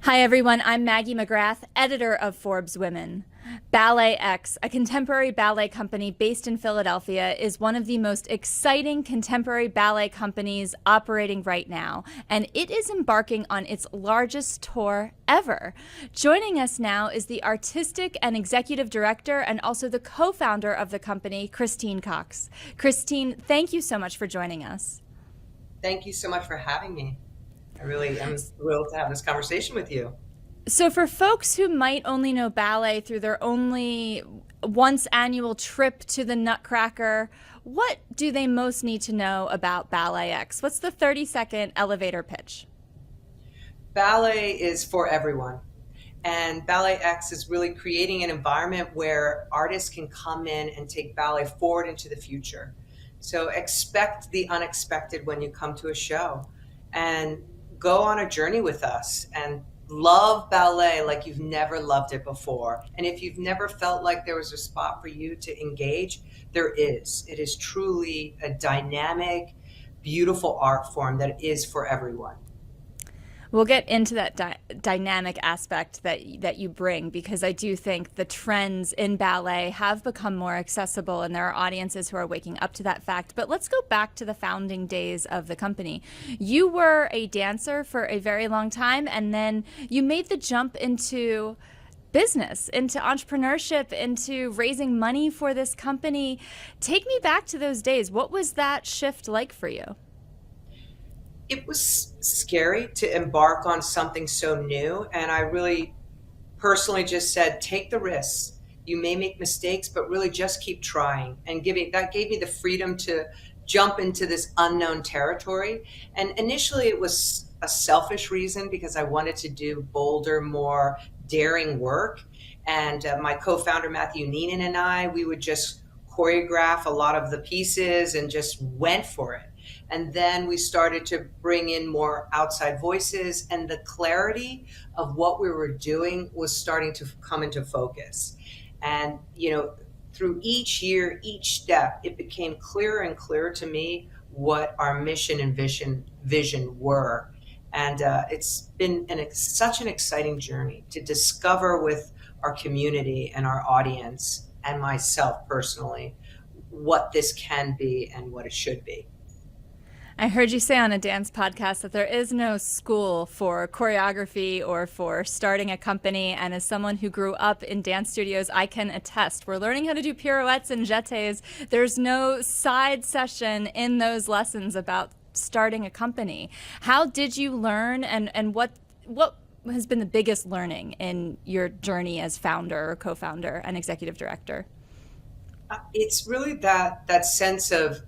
Hi, everyone. I'm Maggie McGrath, editor of Forbes Women. BalletX, a contemporary ballet company based in Philadelphia, is one of the most exciting contemporary ballet companies operating right now, and it is embarking on its largest tour ever. Joining us now is the artistic and executive director and also the co-founder of the company, Christine Cox. Christine, thank you so much for joining us. Thank you so much for having me. I really am thrilled to have this conversation with you. So, for folks who might only know ballet through their only once annual trip to the Nutcracker, what do they most need to know about BalletX? What's the 30-second elevator pitch? Ballet is for everyone. And Ballet X is really creating an environment where artists can come in and take ballet forward into the future. So expect the unexpected when you come to a show and go on a journey with us and love ballet like you've never loved it before. And if you've never felt like there was a spot for you to engage, there is. It is truly a dynamic, beautiful art form that is for everyone. We'll get into that dynamic aspect that you bring, because I do think the trends in ballet have become more accessible and there are audiences who are waking up to that fact. But let's go back to the founding days of the company. You were a dancer for a very long time, and then you made the jump into business, into entrepreneurship, into raising money for this company. Take me back to those days. What was that shift like for you? It was scary to embark on something so new. And I really personally just said, take the risks. You may make mistakes, but really just keep trying. And giving that gave me the freedom to jump into this unknown territory. And initially, it was a selfish reason because I wanted to do bolder, more daring work. And my co founder, Matthew Neenan, and we would just choreograph a lot of the pieces and just went for it. And then we started to bring in more outside voices, and the clarity of what we were doing was starting to come into focus. And, through each year, each step, it became clearer and clearer to me what our mission and vision were. And it's been such an exciting journey to discover with our community and our audience and myself personally what this can be and what it should be. I heard you say on a dance podcast that there is no school for choreography or for starting a company. And as someone who grew up in dance studios, I can attest. We're learning how to do pirouettes and jetés. There's no side session in those lessons about starting a company. How did you learn, and what has been the biggest learning in your journey as founder or co-founder and executive director? It's really that sense of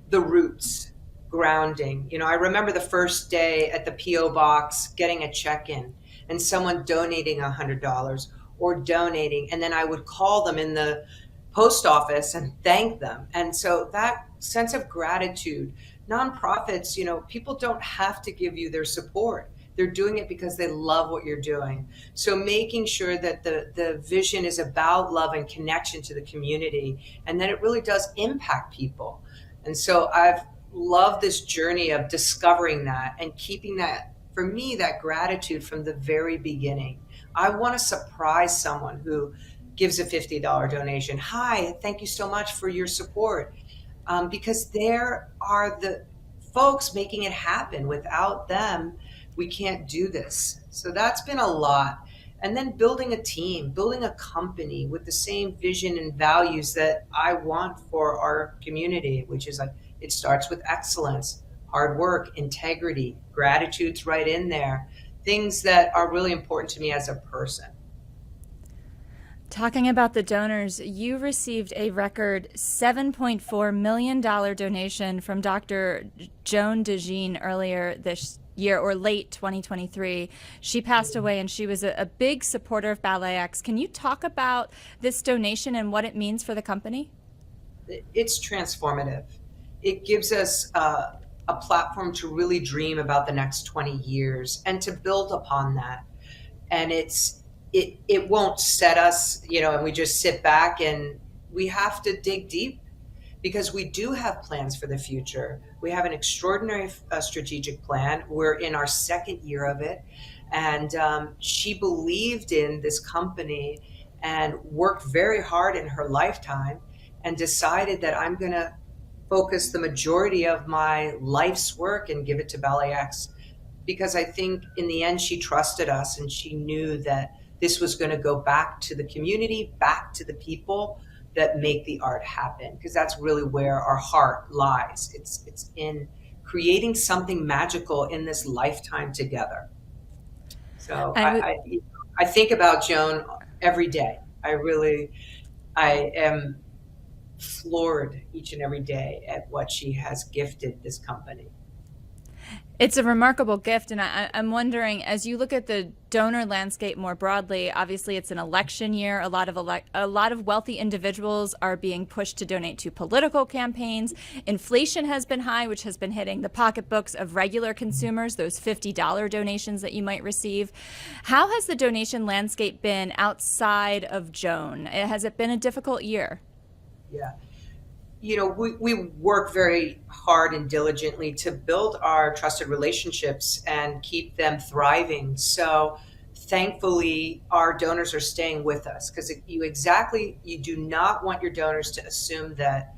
the roots, grounding. I remember the first day at the PO box getting a check-in and someone donating $100 or donating, and then I would call them in the post office and thank them. And so that sense of gratitude, nonprofits, people don't have to give you their support. They're doing it because they love what you're doing. So making sure that the vision is about love and connection to the community, and that it really does impact people. And so I've loved this journey of discovering that and keeping that, for me, that gratitude from the very beginning. I want to surprise someone who gives a $50 donation. Hi, thank you so much for your support. Because there are the folks making it happen. Without them, we can't do this. So that's been a lot. And then building a team, building a company with the same vision and values that I want for our community, which is like, it starts with excellence, hard work, integrity, gratitude's right in there, things that are really important to me as a person. Talking about the donors, you received a record $7.4 million donation from Dr. Joan DeJean earlier this year, or late 2023. She passed away, and she was a big supporter of BalletX. Can you talk about this donation and what it means for the company? It's transformative. It gives us a platform to really dream about the next 20 years and to build upon that. And it won't set us, and we just sit back, and we have to dig deep because we do have plans for the future. We have an extraordinary strategic plan. We're in our second year of it. And she believed in this company and worked very hard in her lifetime and decided that I'm going to focus the majority of my life's work and give it to BalletX, because I think in the end she trusted us and she knew that this was going to go back to the community, back to the people that make the art happen, because that's really where our heart lies. It's in creating something magical in this lifetime together. So And I think about Joan every day. I am floored each and every day at what she has gifted this company. it's a remarkable gift, and I'm wondering, as you look at the donor landscape more broadly, obviously it's an election year. A lot of wealthy individuals are being pushed to donate to political campaigns. Inflation has been high, which has been hitting the pocketbooks of regular consumers, those $50 donations that you might receive. How has the donation landscape been outside of Joan? Has it been a difficult year? Yeah. We work very hard and diligently to build our trusted relationships and keep them thriving. So thankfully, our donors are staying with us, because you do not want your donors to assume that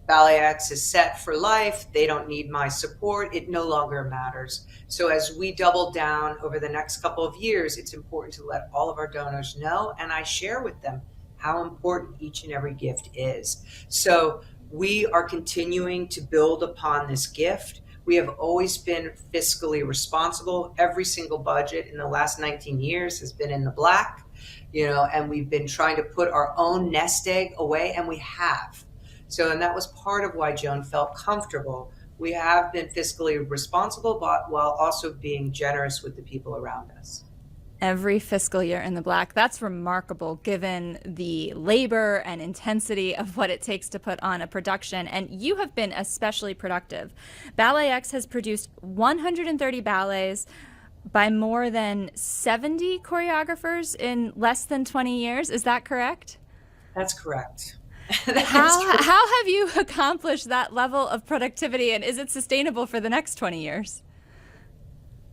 BalletX is set for life. They don't need my support. It no longer matters. So as we double down over the next couple of years, it's important to let all of our donors know, and I share with them how important each and every gift is. So we are continuing to build upon this gift. We have always been fiscally responsible. Every single budget in the last 19 years has been in the black, and we've been trying to put our own nest egg away, and we have. So, and that was part of why Joan felt comfortable. We have been fiscally responsible, but while also being generous with the people around us. Every fiscal year in the black. That's remarkable given the labor and intensity of what it takes to put on a production. And you have been especially productive. BalletX has produced 130 ballets by more than 70 choreographers in less than 20 years. Is that correct? That's correct. How have you accomplished that level of productivity, and is it sustainable for the next 20 years?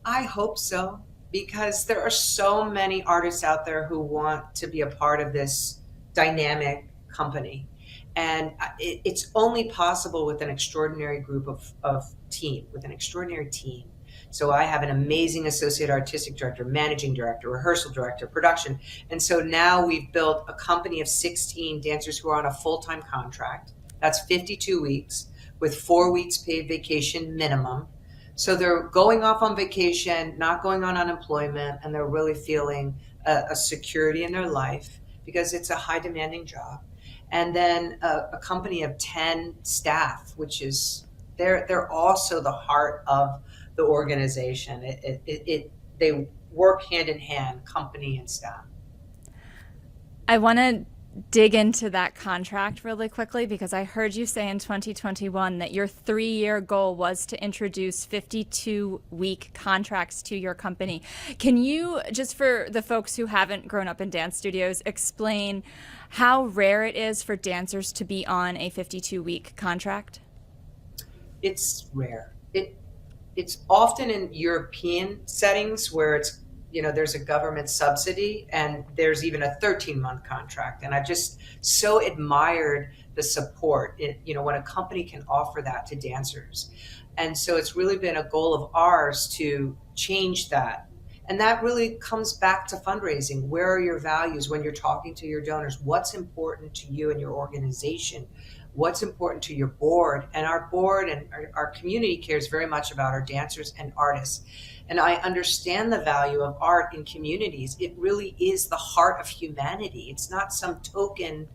I hope so, because there are so many artists out there who want to be a part of this dynamic company. And it's only possible with an extraordinary group of team, with an extraordinary team. So I have an amazing associate artistic director, managing director, rehearsal director, production. And so now we've built a company of 16 dancers who are on a full-time contract. That's 52 weeks with 4 weeks paid vacation minimum. So they're going off on vacation, not going on unemployment, and they're really feeling a security in their life, because it's a high demanding job. And then a company of 10 staff, which is, they're also the heart of the organization. They work hand in hand, company and staff. I want to dig into that contract really quickly, because I heard you say in 2021 that your 3-year goal was to introduce 52-week contracts to your company. Can you, just for the folks who haven't grown up in dance studios, explain how rare it is for dancers to be on a 52-week contract? It's rare. It's often in European settings where there's a government subsidy, and there's even a 13-month contract. And I just so admired the support, when a company can offer that to dancers. And so it's really been a goal of ours to change that. And that really comes back to fundraising. Where are your values when you're talking to your donors? What's important to you and your organization? What's important to your board? And our board and our community cares very much about our dancers and artists. And I understand the value of art in communities. It really is the heart of humanity. It's not some token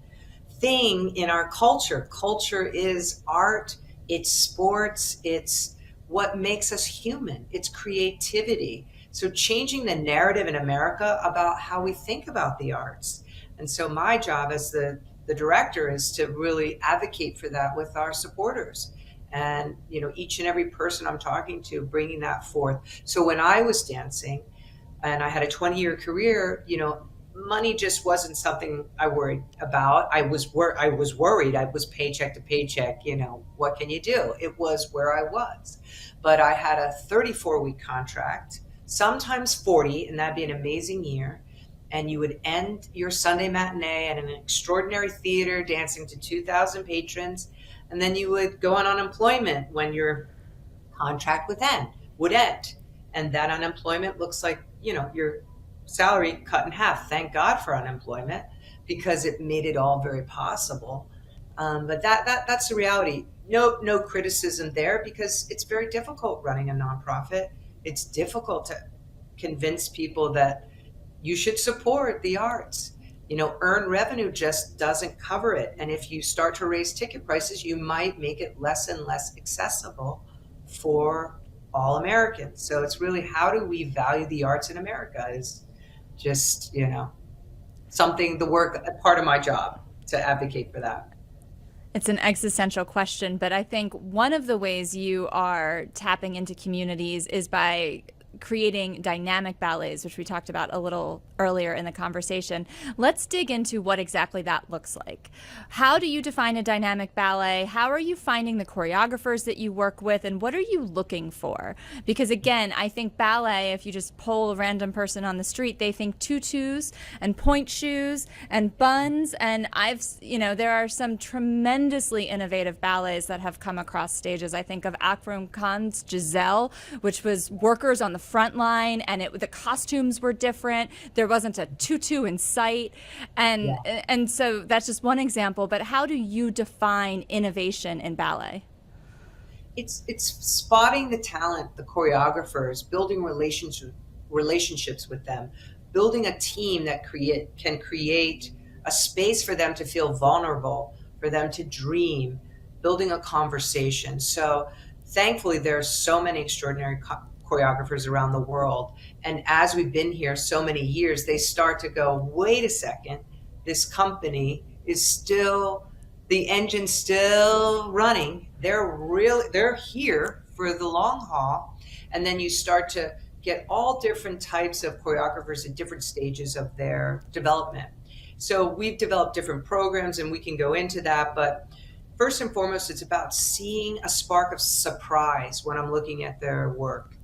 thing in our culture. Culture is art, it's sports, it's what makes us human, it's creativity. So changing the narrative in America about how we think about the arts. And so my job as the director is to really advocate for that with our supporters. And, each and every person I'm talking to, bringing that forth. So when I was dancing and I had a 20-year career, money just wasn't something I worried about. I was worried. I was paycheck to paycheck. What can you do? It was where I was, but I had a 34-week contract, sometimes 40, and that'd be an amazing year. And you would end your Sunday matinee at an extraordinary theater, dancing to 2,000 patrons, and then you would go on unemployment when your contract would end, and that unemployment looks like your salary cut in half. Thank God for unemployment, because it made it all very possible. But that's the reality. No criticism there, because it's very difficult running a nonprofit. It's difficult to convince people that you should support the arts. Earned revenue just doesn't cover it. And if you start to raise ticket prices, you might make it less and less accessible for all Americans. So it's really, how do we value the arts in America is just, something, part of my job to advocate for that. It's an existential question, but I think one of the ways you are tapping into communities is by creating dynamic ballets, which we talked about a little earlier in the conversation. Let's dig into what exactly that looks like. How do you define a dynamic ballet? How are you finding the choreographers that you work with, and what are you looking for? Because again, I think ballet, if you just poll a random person on the street, they think tutus and point shoes and buns, and there are some tremendously innovative ballets that have come across stages. I think of Akram Khan's Giselle, which was workers on the front line, and the costumes were different. There wasn't a tutu in sight, and so that's just one example. But how do you define innovation in ballet? It's spotting the talent, the choreographers, building relationships with them, building a team that can create a space for them to feel vulnerable, for them to dream, building a conversation. So thankfully, there are so many extraordinary choreographers around the world. And as we've been here so many years, they start to go, wait a second, this company is the engine's still running. They're here for the long haul. And then you start to get all different types of choreographers at different stages of their development. So we've developed different programs, and we can go into that, but first and foremost, it's about seeing a spark of surprise when I'm looking at their work,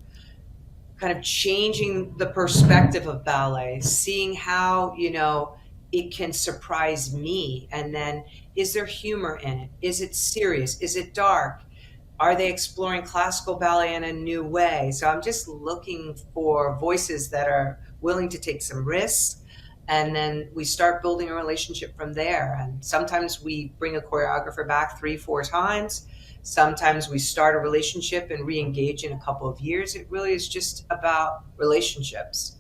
kind of changing the perspective of ballet, seeing how, it can surprise me. And then, is there humor in it? Is it serious? Is it dark? Are they exploring classical ballet in a new way? So I'm just looking for voices that are willing to take some risks. And then we start building a relationship from there. And sometimes we bring a choreographer back 3-4 times. Sometimes we start a relationship and re-engage in a couple of years. It really is just about relationships.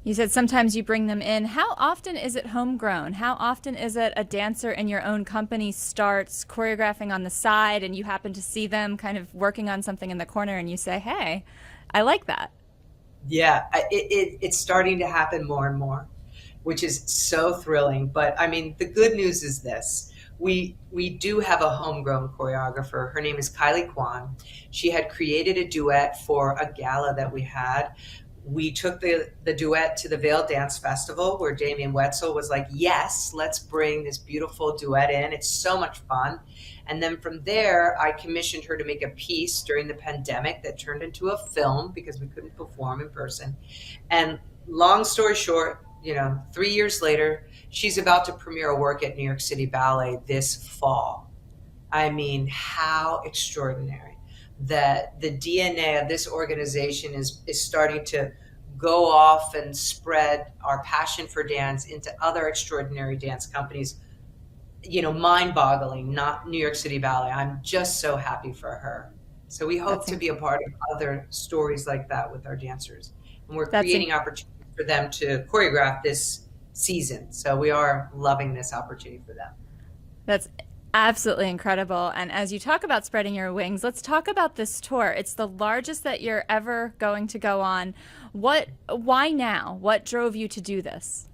You said sometimes you bring them in. How often is it homegrown? How often is it a dancer in your own company starts choreographing on the side and you happen to see them kind of working on something in the corner and you say, hey, I like that? Yeah, it's starting to happen more and more, which is so thrilling. But I mean, the good news is this. We do have a homegrown choreographer. Her name is Kylie Kwan. She had created a duet for a gala that we had. We took the duet to the Vail Dance Festival, where Damien Wetzel was like, yes, let's bring this beautiful duet in. It's so much fun. And then from there, I commissioned her to make a piece during the pandemic that turned into a film because we couldn't perform in person. And long story short, 3 years later, she's about to premiere a work at New York City Ballet this fall. I mean, how extraordinary that the DNA of this organization is starting to go off and spread our passion for dance into other extraordinary dance companies. Mind-boggling, not New York City Ballet. I'm just so happy for her. So we hope to be a part of other stories like that with our dancers. And we're creating opportunities for them to choreograph this season. So we are loving this opportunity for them. That's absolutely incredible. And as you talk about spreading your wings, let's talk about this tour. It's the largest that you're ever going to go on. Why now? What drove you to do this?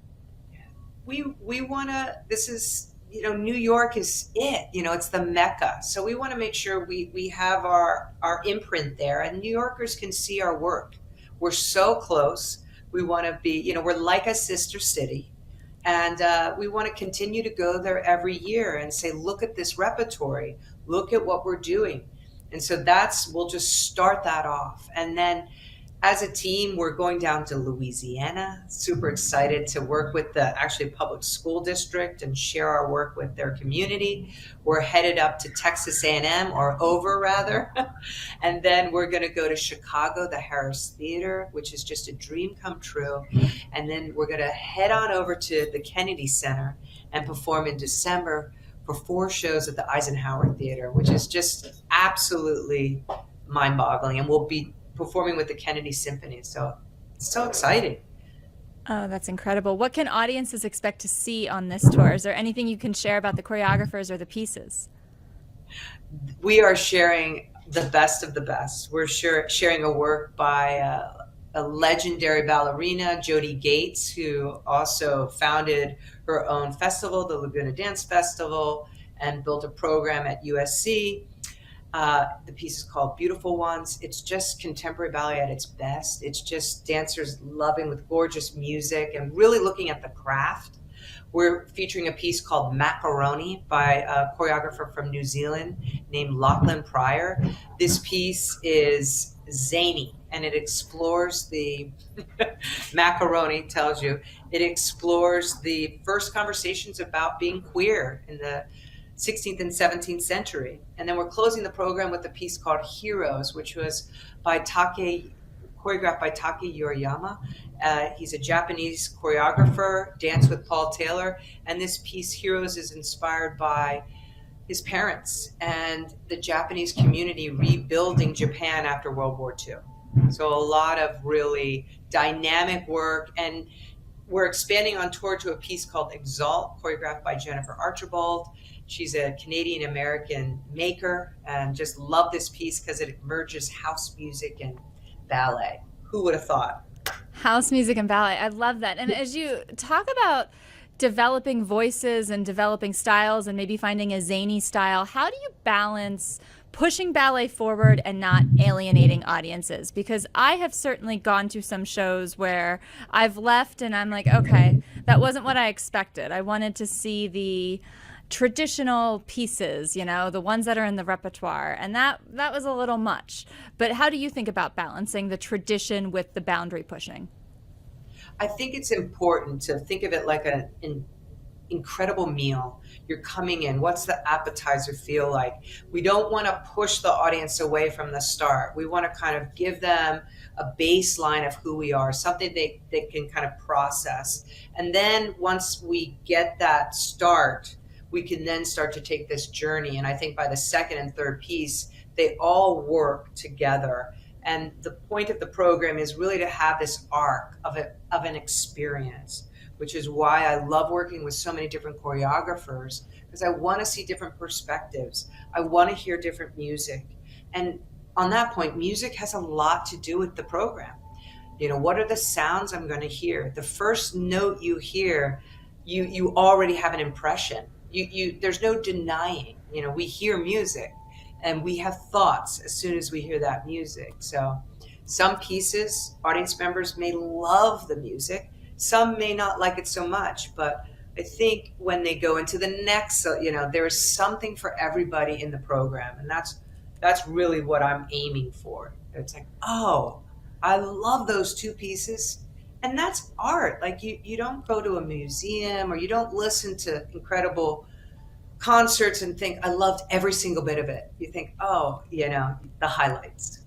We want to, this is, New York is it, it's the Mecca. So we want to make sure we have our imprint there, and New Yorkers can see our work. We're so close. We want to be, we're like a sister city. And we want to continue to go there every year and say, look at this repertory, look at what we're doing. And so we'll just start that off. And then as a team, we're going down to Louisiana. Super excited to work with the actually public school district and share our work with their community. We're headed up to Texas A&M, or over rather. And then we're going to go to Chicago, the Harris Theater, which is just a dream come true. And then we're going to head on over to the Kennedy Center and perform in December for 4 shows at the Eisenhower Theater, which is just absolutely mind-boggling. And we'll be performing with the Kennedy Symphony. So it's so exciting. Oh, that's incredible. What can audiences expect to see on this tour? Is there anything you can share about the choreographers or the pieces? We are sharing the best of the best. We're sharing a work by a legendary ballerina, Jodie Gates, who also founded her own festival, the Laguna Dance Festival, and built a program at USC. The piece is called Beautiful Ones. It's just contemporary ballet at its best. It's just dancers loving with gorgeous music and really looking at the craft. We're featuring a piece called Macaroni by a choreographer from New Zealand named Loughlan Prior. This piece is zany and it explores the Macaroni tells you, it explores the first conversations about being queer in the 16th and 17th century. And then we're closing the program with a piece called Heroes, which was choreographed by Takehiro Ueyama. He's a Japanese choreographer, danced with Paul Taylor. And this piece, Heroes, is inspired by his parents and the Japanese community rebuilding Japan after World War II. So a lot of really dynamic work. And we're expanding on tour to a piece called Exalt, choreographed by Jennifer Archibald. She's a Canadian-American maker, and just love this piece because it merges house music and ballet. Who would have thought? House music and ballet. I love that. And as you talk about developing voices and developing styles and maybe finding a zany style, how do you balance pushing ballet forward and not alienating audiences? Because I have certainly gone to some shows where I've left and I'm like, okay, that wasn't what I expected. I wanted to see the traditional pieces, the ones that are in the repertoire, and that was a little much. But how do you think about balancing the tradition with the boundary pushing? I think it's important to think of it like an incredible meal. You're coming in, what's the appetizer feel like? We don't want to push the audience away from the start. We want to kind of give them a baseline of who we are, something they can kind of process. And then once we get that start, we can then start to take this journey. And I think by the second and third piece, they all work together. And the point of the program is really to have this arc of an experience, which is why I love working with so many different choreographers, because I want to see different perspectives. I want to hear different music. And on that point, music has a lot to do with the program. What are the sounds I'm going to hear? The first note you hear, you already have an impression. There's no denying. We hear music and we have thoughts as soon as we hear that music. So some pieces, audience members may love the music. Some may not like it so much, but I think when they go into the next, there is something for everybody in the program. And that's really what I'm aiming for. It's like, oh, I love those 2 pieces. And that's art. Like you don't go to a museum or you don't listen to incredible concerts and think, I loved every single bit of it. You think, oh, the highlights.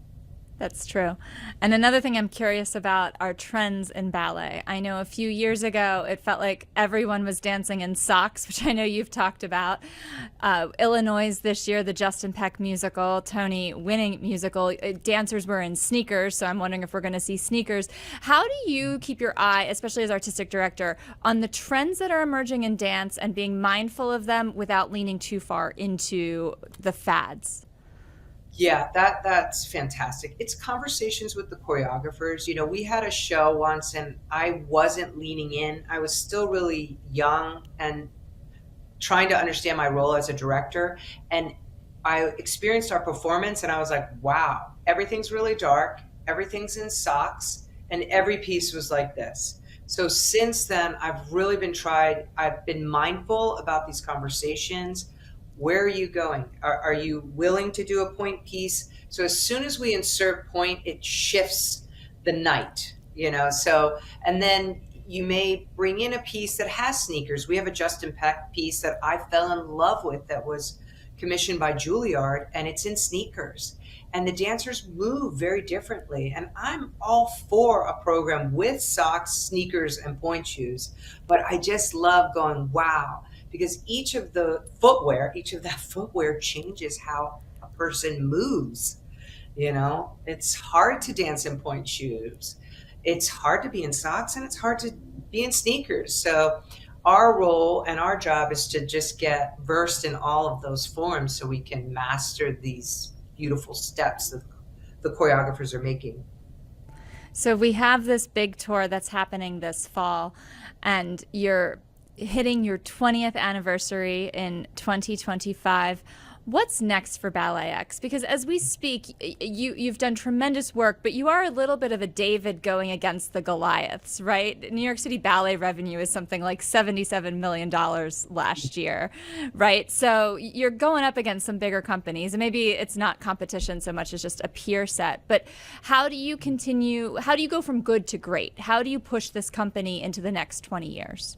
That's true. And another thing I'm curious about are trends in ballet. I know a few years ago, it felt like everyone was dancing in socks, which I know you've talked about. Illinois this year, the Justin Peck musical, Tony winning musical, dancers were in sneakers. So I'm wondering if we're going to see sneakers. How do you keep your eye, especially as artistic director, on the trends that are emerging in dance and being mindful of them without leaning too far into the fads? Yeah, that's fantastic. It's conversations with the choreographers. We had a show once and I wasn't leaning in. I was still really young and trying to understand my role as a director. And I experienced our performance and I was like, wow, everything's really dark. Everything's in socks. and every piece was like this. So since then, I've been mindful about these conversations. Where are you going? Are you willing to do a point piece? So as soon as we insert point, it shifts the night, So, and then you may bring in a piece that has sneakers. We have a Justin Peck piece that I fell in love with that was commissioned by Juilliard, and it's in sneakers. And the dancers move very differently. And I'm all for a program with socks, sneakers, and point shoes. But I just love going, wow, because each of that footwear changes how a person moves. It's hard to dance in point shoes. It's hard to be in socks, and it's hard to be in sneakers. So our role and our job is to just get versed in all of those forms so we can master these beautiful steps that the choreographers are making. So we have this big tour that's happening this fall, and you're hitting your 20th anniversary in 2025. What's next for BalletX? Because as we speak, you've done tremendous work, but you are a little bit of a David going against the Goliaths, right? New York City ballet revenue is something like $77 million last year, right? So you're going up against some bigger companies, and maybe it's not competition so much as just a peer set. But how do you go from good to great? How do you push this company into the next 20 years?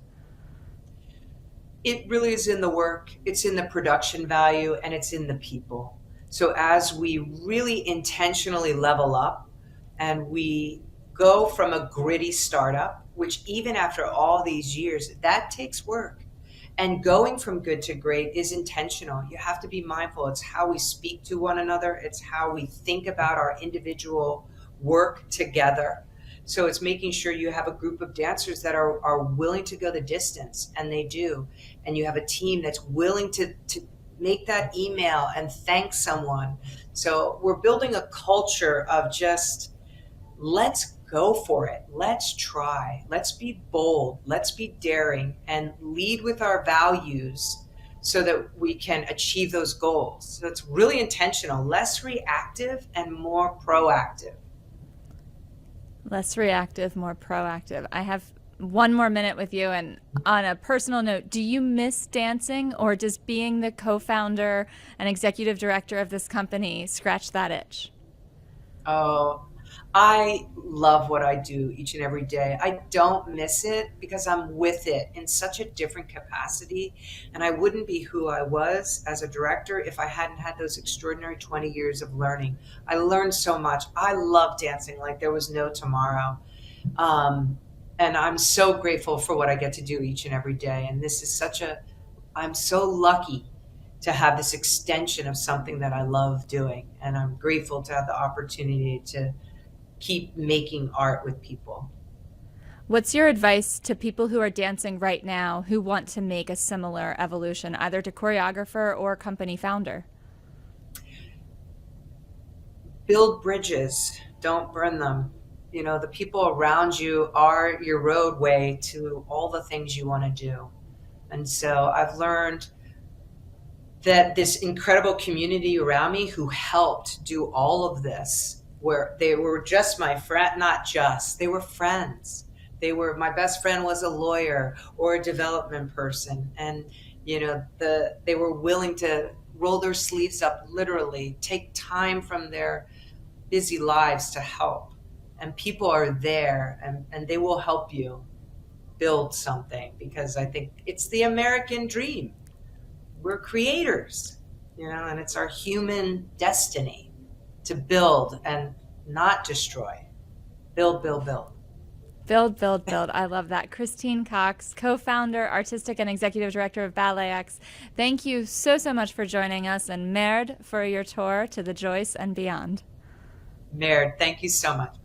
It really is in the work, it's in the production value, and it's in the people. So as we really intentionally level up and we go from a gritty startup, which even after all these years, that takes work. And going from good to great is intentional. You have to be mindful. It's how we speak to one another. It's how we think about our individual work together. So it's making sure you have a group of dancers that are willing to go the distance, and they do. And you have a team that's willing to make that email and thank someone. So we're building a culture of just, let's go for it. Let's try. Let's be bold. Let's be daring and lead with our values so that we can achieve those goals. So it's really intentional, less reactive and more proactive. Less reactive, more proactive. I have one more minute with you. And on a personal note, do you miss dancing, or does being the co-founder and executive director of this company scratch that itch? Oh, I love what I do each and every day. I don't miss it because I'm with it in such a different capacity. And I wouldn't be who I was as a director if I hadn't had those extraordinary 20 years of learning. I learned so much. I love dancing like there was no tomorrow. And I'm so grateful for what I get to do each and every day. And this is I'm so lucky to have this extension of something that I love doing. And I'm grateful to have the opportunity to keep making art with people. What's your advice to people who are dancing right now who want to make a similar evolution, either to choreographer or company founder? Build bridges, don't burn them. The people around you are your roadway to all the things you want to do. And so I've learned that this incredible community around me who helped do all of this, where they were just my friend, not just, they were friends. My best friend was a lawyer or a development person. And, they were willing to roll their sleeves up, literally take time from their busy lives to help. And people are there, and they will help you build something, because I think it's the American dream. We're creators, and it's our human destiny to build and not destroy. Build, build, build. Build, build, build. I love that. Christine Cox, co-founder, artistic and executive director of BalletX. Thank you so, so much for joining us, and merde for your tour to the Joyce and beyond. Merde, thank you so much.